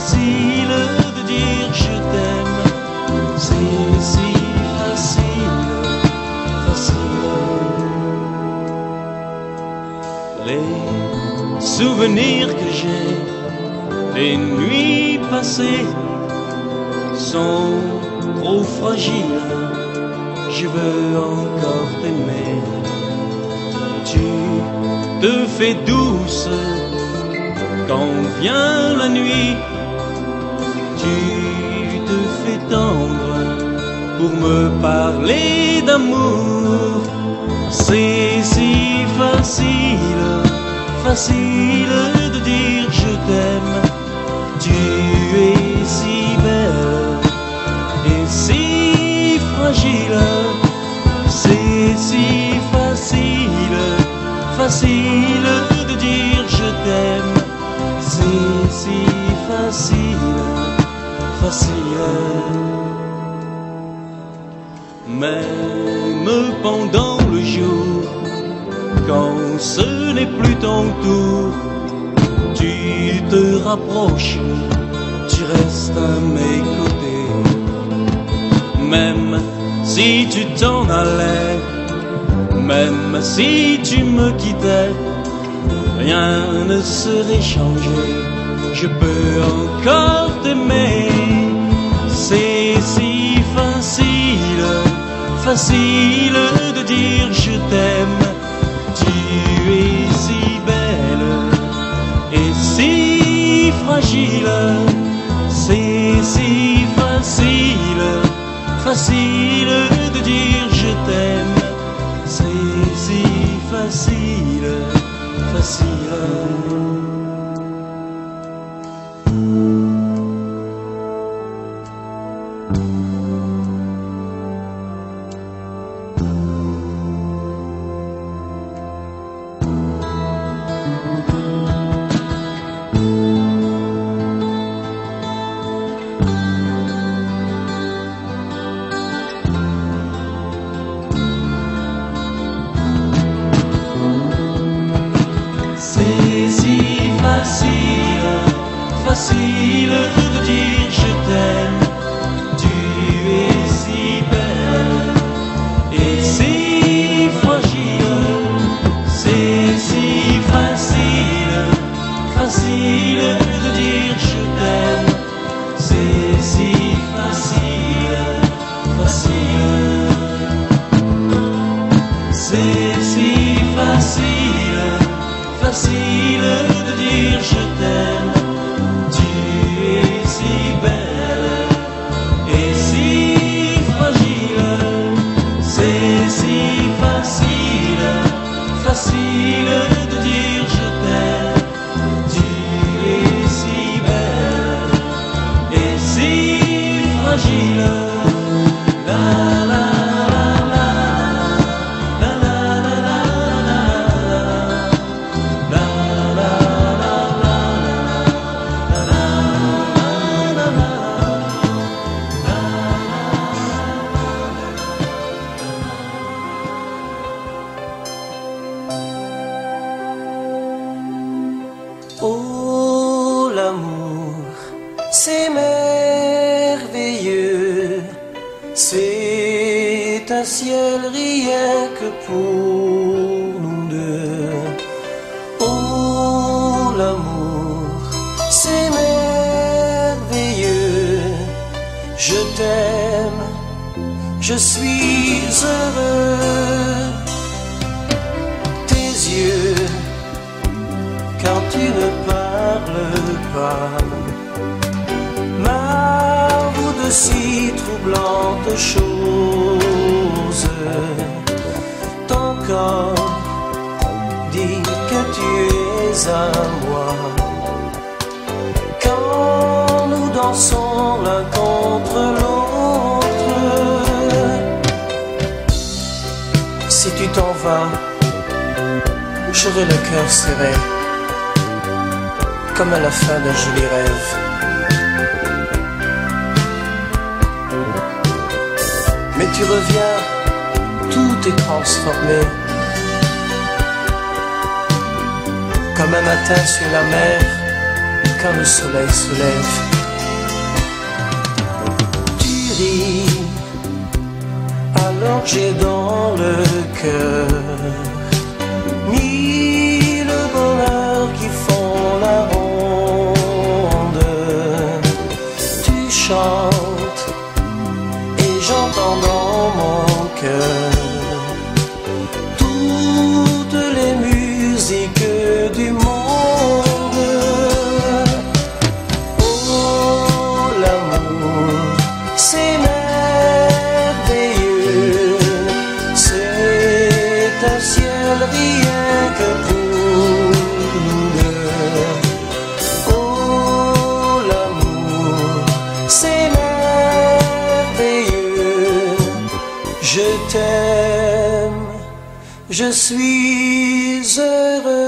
facile de dire je t'aime. C'est si facile, facile. Les souvenirs que j'ai des nuits passées sont trop fragiles. Je veux encore t'aimer. Tu te fais douce quand vient la nuit. Tu te fais tendre pour me parler d'amour. C'est si facile, facile de dire je t'aime. Tu es si belle et si fragile. C'est si facile, facile de dire je t'aime. C'est si facile, facile. Même pendant le jour, quand ce n'est plus ton tour, tu te rapproches, tu restes à mes côtés. Même si tu t'en allais, même si tu me quittais, rien ne serait changé. Je peux encore t'aimer. C'est si facile, facile de dire je t'aime. Tu es si belle et si fragile. C'est si facile, facile de dire je t'aime. C'est si facile, facile. C'est si facile, facile de dire je t'aime. Tu es si belle et si fragile. C'est si facile, facile de dire je t'aime. C'est si facile, facile. C'est si facile, facile de dire je t'aime. Tu es si belle et si fragile. C'est si facile, facile de dire je t'aime. Tu es si belle et si fragile. La la Oh l'amour, c'est merveilleux, c'est un ciel rien que pour nous deux. Oh l'amour, c'est merveilleux, je t'aime, je suis heureux. Tes yeux, quand tu ne parles pas, m'avouent de si troublantes choses. Ton corps dit que tu es à moi. Quand nous dansons l'un contre l'autre, si tu t'en vas, j'aurai le cœur serré comme à la fin d'un joli rêve. Mais tu reviens, tout est transformé, comme un matin sur la mer, quand le soleil se lève. Tu ris, alors j'ai dans le cœur mille bonheurs qui font la ronde. Tu chantes et j'entends dans mon cœur toutes les musiques du monde. Oh, l'amour, c'est merveilleux, c'est un ciel rien que pour deux. Oh, l'amour, c'est merveilleux, je t'aime, je suis heureux.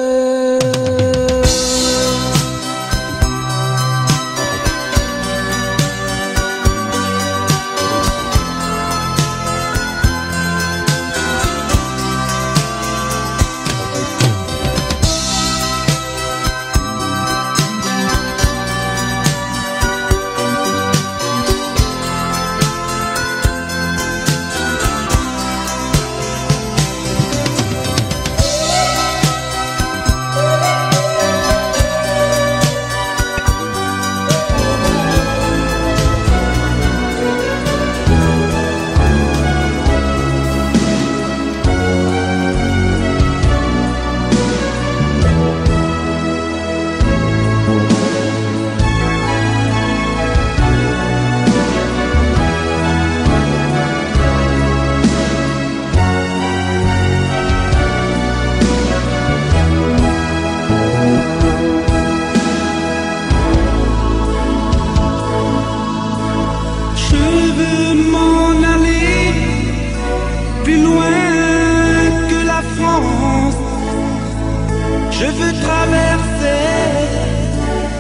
Je veux traverser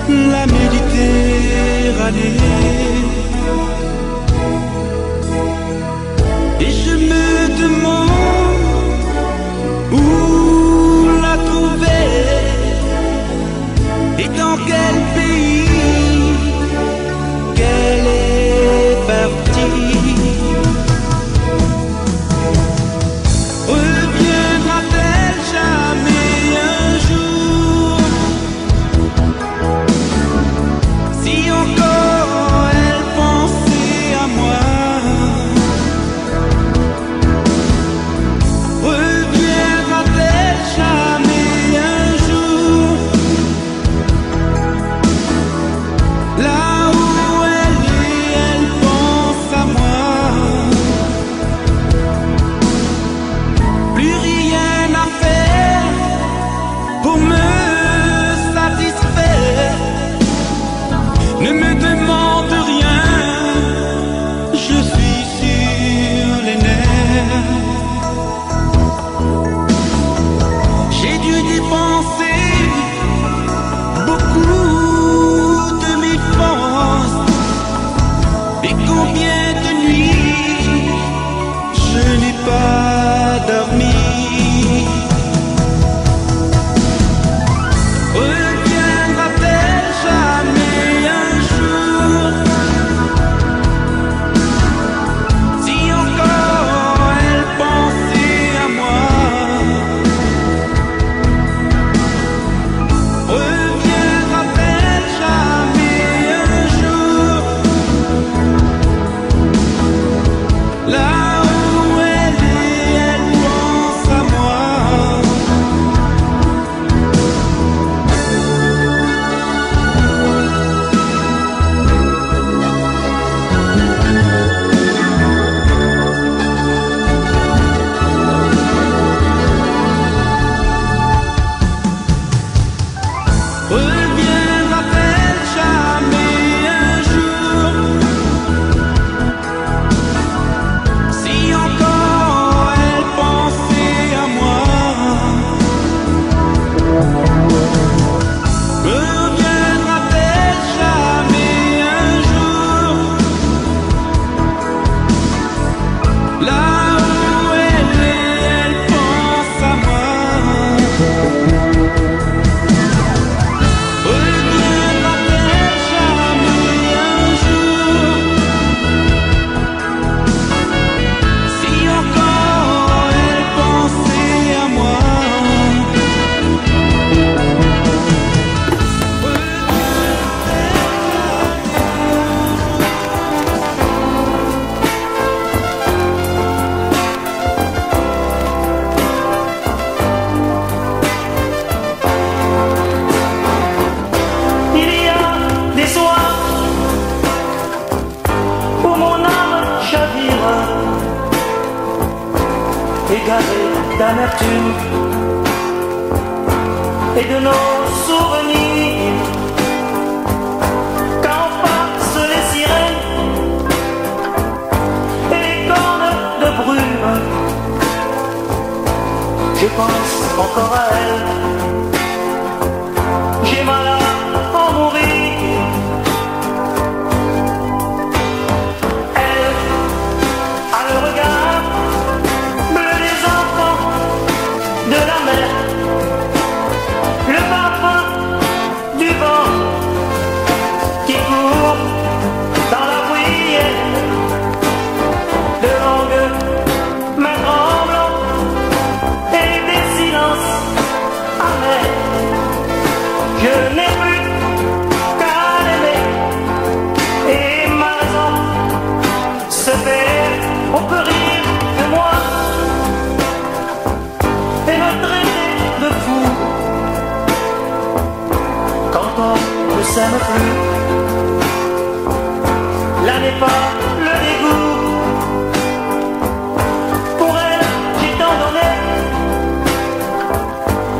la Méditerranée et je me demande où la trouver et dans quel pays qu'elle est partie. Reviendra-t-elle jamais un jour? Si encore elle pensait à moi. Reviendra-t-elle jamais un jour? les soirs où mon âme chavire, égarée d'amertume et de nos souvenirs, quand passent les sirènes et les cornes de brume, je pense encore à elle. J'ai mal à en mourir. Elle a le regard bleu des enfants de la mer, le parfum du vent qui court dans la bruyère, de longues mains tremblantes et des silences amers. Je n'ai plus qu'à l'aimer et ma raison se perd. On peut rire de moi et me traiter de fou quand on ne s'aime plus. Là n'est pas le dégoût. Pour elle, j'ai tant donné.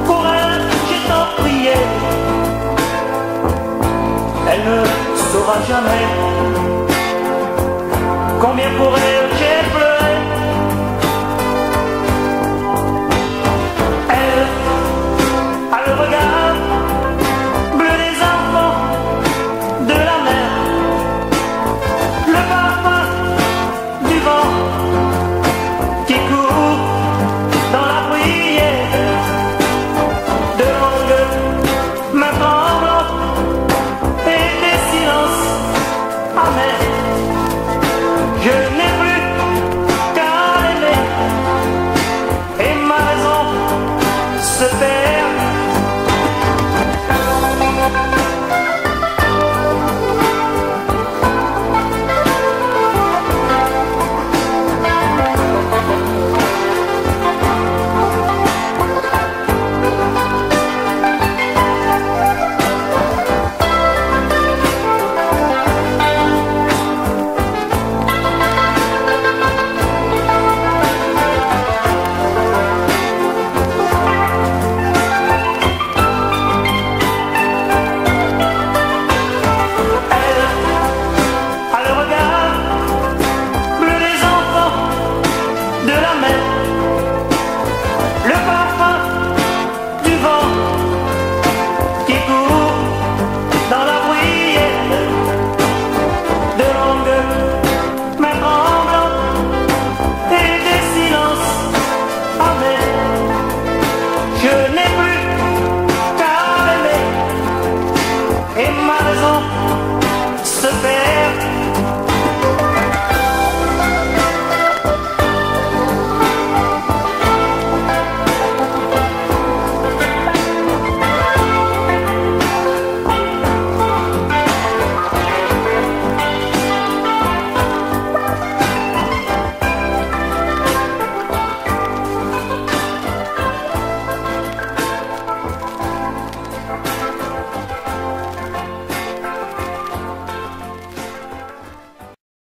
Pour elle, j'ai tant prié. Elle ne saura jamais combien pour elle